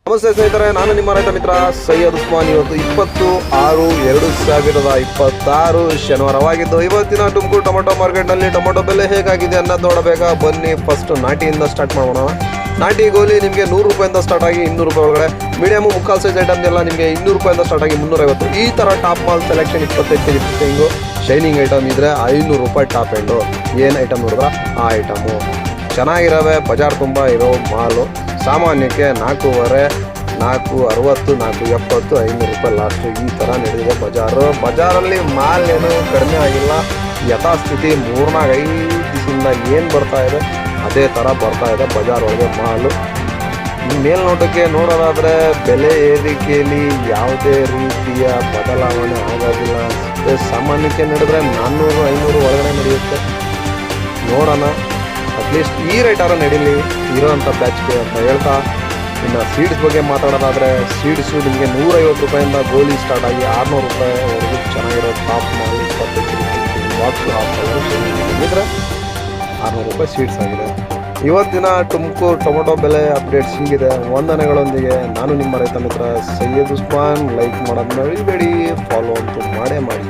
ನಮಸ್ತೆ ಸ್ನೇಹಿತರೆ, ನಾನು ನಿಮ್ಮ ರೈತ ಮಿತ್ರ ಸೈಯದ್ ಉಸ್ಮಾನ್. ಇವತ್ತು 20/6/2026 ಶನಿವಾರವಾಗಿದ್ದು, ಇವತ್ತಿನ ತುಮಕೂರು ಟೊಮೊಟೊ ಮಾರ್ಕೆಟ್ನಲ್ಲಿ ಟೊಮೊಟೊ ಬೆಲೆ ಹೇಗಾಗಿದೆ ಅನ್ನೋದು ನೋಡಬೇಕಾ? ಬನ್ನಿ ಫಸ್ಟ್ ನಾಟಿಯಿಂದ ಸ್ಟಾರ್ಟ್ ಮಾಡೋಣ. ನಾಟಿ ಗೋಲಿ ನಿಮಗೆ 100 ರೂಪಾಯಿಂದ ಸ್ಟಾರ್ಟ್ ಆಗಿ 200 ರೂಪಾಯಿ ಒಳಗಡೆ, ಮೀಡಿಯಮು ಮುಕ್ಕಾಲು ಸೈಜ್ ಐಟಮ್ ಎಲ್ಲ ನಿಮಗೆ 200 ರೂಪಾಯಿಂದ ಸ್ಟಾರ್ಟ್ ಆಗಿ 350. ಈ ಥರ top mall selection 25 kg fitting shining item ಇದ್ದರೆ 500 ರೂಪಾಯಿ ಟಾಪ್ ಎಂಡು. ಏನು ಐಟಮ್ ನೋಡಿದ್ರೆ ಆ ಐಟಮು ಚೆನ್ನಾಗಿರವೆ, ಬಜಾರ್ ತುಂಬ ಇರೋ ಮಾಲು. ಸಾಮಾನ್ಯಕ್ಕೆ 4.5, 460, 470, 500 ರೂಪಾಯಿ ಲಾಸ್ಟು. ಈ ಥರ ನಡೆದಿದೆ ಬಜಾರಲ್ಲಿ ಮಾಲ್ ಏನು ಕಡಿಮೆ ಆಗಿಲ್ಲ. ಯಥಾಸ್ಥಿತಿ 3-5 ದಿವಸದಿಂದ ಏನು ಬರ್ತಾ ಇದೆ ಅದೇ ಥರ ಬರ್ತಾ ಇದೆ ಬಜಾರ್ ಒಳಗೆ ಮಾಲು. ಮೇಲ್ನೋಟಕ್ಕೆ ನೋಡೋದಾದರೆ ಬೆಲೆ ಏರಿಕೆಯಲ್ಲಿ ಯಾವುದೇ ರೀತಿಯ ಬದಲಾವಣೆ ಆಗೋದಿಲ್ಲ. ಸಾಮಾನ್ಯಕ್ಕೆ ನಡೆದ್ರೆ 400-500 ಒಳಗಡೆ ನಡೆಯುತ್ತೆ. ನೋಡೋಣ, ಅಟ್ಲೀಸ್ಟ್ ಈ ರೇಟಾರ ನಡೀಲಿ ಇರೋವಂಥ ಬ್ಯಾಚ್ಗೆ ಅಂತ ಹೇಳ್ತಾ, ಇನ್ನು ಸೀಡ್ಸ್ ಬಗ್ಗೆ ಮಾತಾಡೋದಾದರೆ ಸೀಡ್ಸು ನಿಮಗೆ 150 ರೂಪಾಯಿಂದ ಗೋಲಿ ಸ್ಟಾರ್ಟ್ ಆಗಿ 600 ರೂಪಾಯಿವರೆಗೂ ಚೆನ್ನಾಗಿರೋ ಟಾಪ್ ಮಾಡಿ 25 ಬಾಕ್ಸು ಹಾಕಿದ್ರೆ 600 ರೂಪಾಯಿ ಸೀಡ್ಸ್ ಆಗಿದೆ. ಇವತ್ತಿನ ತುಮಕೂರು ಟೊಮೊಟೊ ಬೆಲೆ ಅಪ್ಡೇಟ್ಸ್ ಹೀಗಿದೆ. ವಂದನೆಗಳೊಂದಿಗೆ ನಾನು ನಿಮ್ಮ ರೈತ ಮಿತ್ರ ಸೈಯದ್ ಉಸ್ಮಾನ್. ಲೈಕ್ ಮಾಡೋದನ್ನ ಮರಿಬೇಡಿ, ಫಾಲೋ ಅಂತೂ ಮಾಡೇ ಮಾಡಿ.